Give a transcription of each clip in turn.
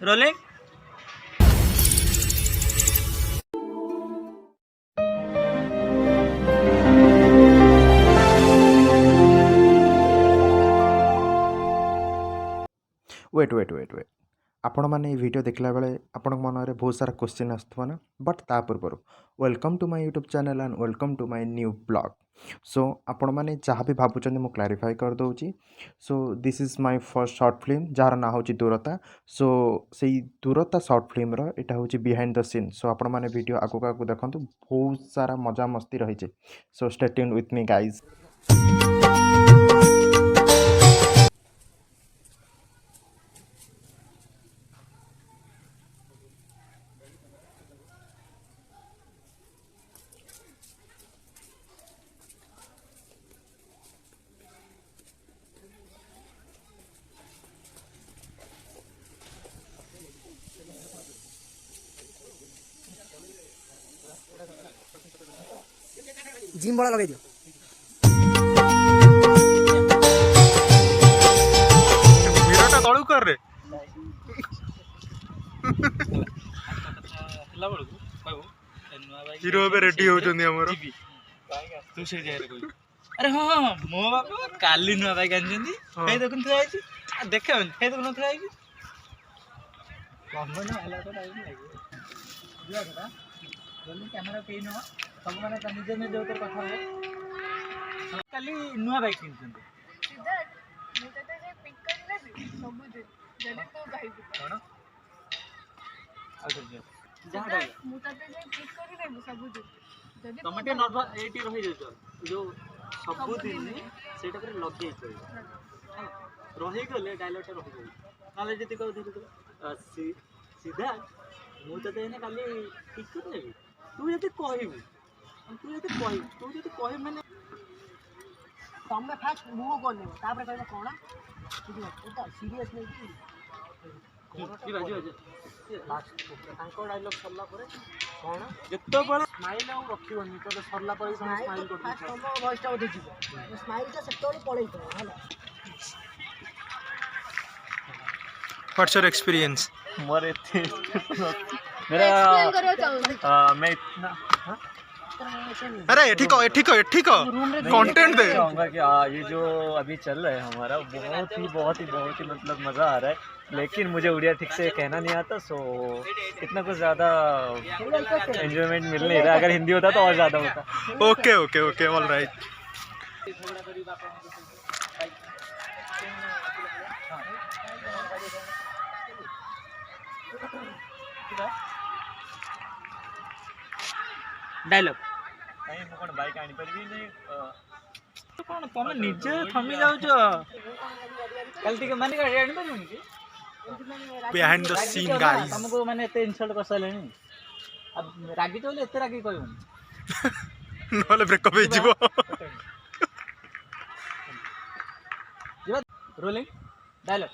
Rolling. Wait wait wait wait आपण मैंने video देखला बेले आपण मन में बहुत सारा क्वेश्चन आसुवा ना बट ता पूर्व welcome to my YouTube channel and welcome to my new blog. So आपण मैंने जहाँ भी भावुं मुझे क्लारीफाई कर दूची। So this is my first short film जार ना हूँ दूरता। सो से दूरता शॉर्ट फिल्म यहाँ हूँ बिहाइंड द सीन। सो आपण मैंने वीडियो आगू आगू देखो बहुत सारा मजा मस्ती रही। So stay tuned with me guys. Gym बड़ा लगे दियो वीरटा तळू कर रे हीरो पे रेडी होचंदी हमर तू से जाय रे कोई। अरे हां हां मो बाप काली नुआ बाइक आनजंदी हे देखन थु आइची देखे हे देखन थु आइची कॉमन हला तो टाइम लागे दिया बेटा जल्दी कैमरा पे न सब माने त निजे निजे उतर कथा है काली नुआ बाइक किनछंदी सिद्धार्थ मैं तते जे पिक कर लेबी सब दिन जने तो गाइबी कोन अच्छा जा सिद्धार्थ मैं तते जे पिक कर लेबी सब दिन जने टमाटे नर्वा एटी रही जाय जो सब दिन सेटा पर लगे रही गले डायलॉग रही गई नाले जति कह धरि सीधा मु तते ने खाली पिक कर लेबी तू जति कहबी तू जति कहि माने तमे फास्ट मुंह कोने तापर कहबो कोन ठीक है तो सीरियस नहीं की की बाजी बाजी लास्ट तांको डायलॉग सरला परे कोन जत्तो बळ स्माइल आउ रखिबनी तो सरला परे स्माइल कर फास्ट तम वॉइस टा उठि जीवो स्माइल ता सेतोली पळै तो हला व्हाट्स योर एक्सपीरियंस मरे थे एक्सप्लेन करो चाहूं मैं इतना अरे ठीक हो कंटेंट दे चाहूँगा कि ये जो अभी चल रहा है हमारा बहुत ही मतलब मज़ा आ रहा है लेकिन मुझे उड़िया ठीक से कहना नहीं आता सो इतना कुछ ज़्यादा एंजॉयमेंट मिल नहीं रहा। अगर हिंदी होता तो और ज़्यादा होता। Okay okay okay all right. Dialogue नहीं मु कोन बाइक आनी परबी नहीं कोन तमे निजे थमी जाउ छ कल टिके माने गाड़ी आनी परबी कि बिहाइंड द सीन गाइस तुमको माने एते इंसल्ट कर सलेनी अब रागी तो एते रागी कहबो नले ब्रेकअप हे जीवो रोलिंग डायलॉग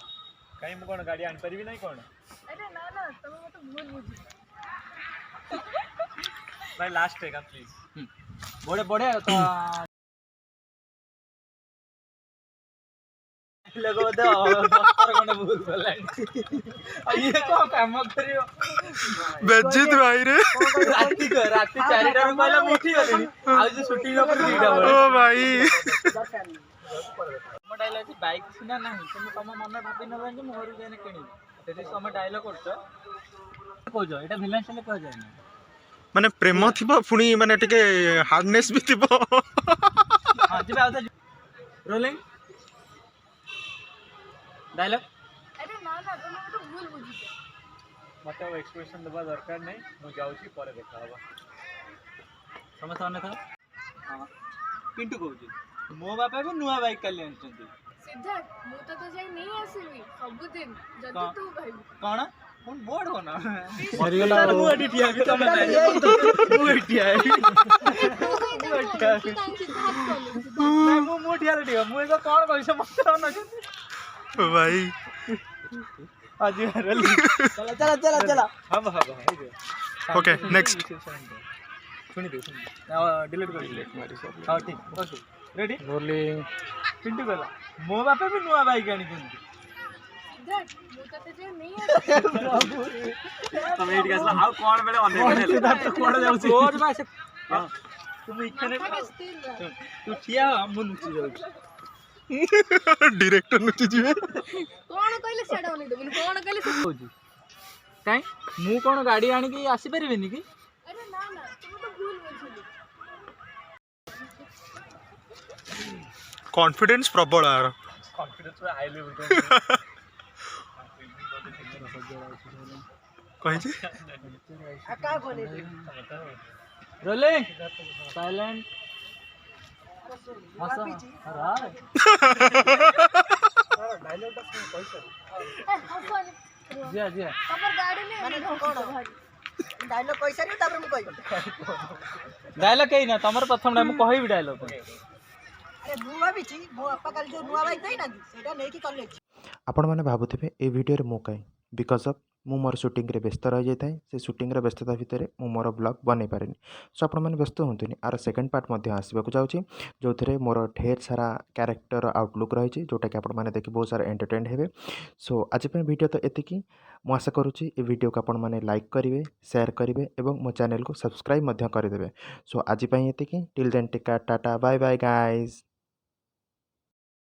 कहीं मु कोन गाड़ी आनी परबी नहीं कोन अरे ना ना तुम मत भूल बुझी भाई लास्ट है का प्लीज बड़े बड़े तो लगो दो डॉक्टर कोने भूल बोला ये को काम करियो बेज्जित भाई रे राती 4टा रो पहला उठी गली आ जो शूटिंग ऊपर दीटा ओ भाई हम डायलॉग बाइक सिना नहीं तुम मन भाबी न जे मोहर जेने किनी तेति समय डायलॉग करछ कहजो एटा विलन से कह जाय ना माने प्रेम थिबो पुणी माने टिके हार्डनेस भी थिबो हां जे आउता रोलिंग डायलॉग अरे ना ना तुम मत भूल बुझी मते वो एक्सप्रेशन दबा दरकार नहीं मु जाउची परे देखा हबा समझ आने था हां पिंटू कहूची मो बापा भी नुआ बाइक काली आनचंती सिद्धार्थ मैं तते जे नहीं आसीबी सब दिन जने तू गाइबी कोन फोन बोर्ड कोन मरिगला मु एडिटिया भी तमे नहीं मु एडिटिया मु मोटिया रेडी मु एगो कोन कहिस मत न भाई आज रली चला हम ओके नेक्स्ट सुनी दे डिलीट कर डिलीट मारी सब हां ठीक बस रेडी रोलिंग पिंटू गला मो बापा भी नुआ बाइक आनी केंती ସିଦ୍ଧାର୍ଥ ମୁଁ ତତେ ଯେ ନେଇ ଆସିବି ତମେ ଏଇଠିକି ଆସିଲ ଆଉ କଣ ବେଲେ ଅନେକ ସିଦ୍ଧାର୍ଥ କୁଆଡେ ଯାଉଛି? ତୋର ବା ସେ ତୁମେ ଇଖାନେ ମାଥାଟା ସ୍ଥିର ରହ। ତୁ ଠିଆ ହ, ମୁଁ ଲୁଚି ଯାଉଛି। ଡିରେକ୍ଟର ନୁଚି ଯିବେ। କଣ କହିଲେ ସେଟା ଅନେଇ ଦେବୁନି କଣ କହିଲେ ସେ କହୁଛି କାଇଁ ମୁଁ କଣ ଗାଡି ଆଣିକି ଆସିପାରିବିନି କି? ଆରେ ନା ନା ତୁ ତ ଭୁଲ ବୁଝିଲୁ କନଫିଡେନ୍ସ ପ୍ରବଳ ଆର। କନଫିଡେନ୍ସ ହାଇ ଲେଭେଲ କହିଛି ଆଉ କାହାକୁ ଅନେଇବି? ରୋଲିଂ ସାଇଲେଣ୍ଟ ଭାବିଛି ହସନି ଜିଆ ଜିଆ ତମର ଗାଡି ନେଇ ମାନେ କଣ ଡାଇଲଗ କହିସାରିବି ତାପରେ ମୁଁ କହିବି। ଡାଇଲଗ କେହି ନା ତମର ପ୍ରଥମ ଟା ମୁଁ କହିବି ଡାଇଲଗ ଆରେ ମୁଁ ଭାବିଛି ମୋ ବାପା କାଲି ଯୋଉ ନୂଆ ବାଇକ୍ ଦେଇନାହାନ୍ତି ସେଇଟା ନେଇକି କଲେଜ। ଆପଣମାନେ ଭାବୁଥିବେ ଏ ଭିଡ଼ିଓରେ ମୁଁ କାହିଁ ବିକଜ୍ ଅଫ୍ ମୁଁ ମୋର ସୁଟିଂରେ ବ୍ୟସ୍ତ ରହିଯାଇଥାଏ ସେ ସୁଟିଂର ବ୍ୟସ୍ତତା ଭିତରେ ମୁଁ ମୋର ବ୍ଲଗ୍ ବନେଇ ପାରେନି ସୋ ଆପଣମାନେ ବ୍ୟସ୍ତ ହୁଅନ୍ତୁନି ଆର ସେକେଣ୍ଡ ପାର୍ଟ ମଧ୍ୟ ଆସିବାକୁ ଯାଉଛି ଯେଉଁଥିରେ ମୋର ଢେର ସାରା କ୍ୟାରେକ୍ଟର ଆଉଟଲୁକ୍ ରହିଛି ଯେଉଁଟାକି ଆପଣମାନେ ଦେଖି ବହୁତ ସାରା ଏଣ୍ଟରଟେନ୍ ହେବେ ସୋ ଆଜି ପାଇଁ ଭିଡ଼ିଓ ତ ଏତିକି ମୁଁ ଆଶା କରୁଛି ଏ ଭିଡ଼ିଓକୁ ଆପଣମାନେ ଲାଇକ୍ କରିବେ ସେୟାର କରିବେ ଏବଂ ମୋ ଚ୍ୟାନେଲକୁ ସବସ୍କ୍ରାଇବ୍ ମଧ୍ୟ କରିଦେବେ ସୋ ଆଜି ପାଇଁ ଏତିକି till then take care tata bye bye guys.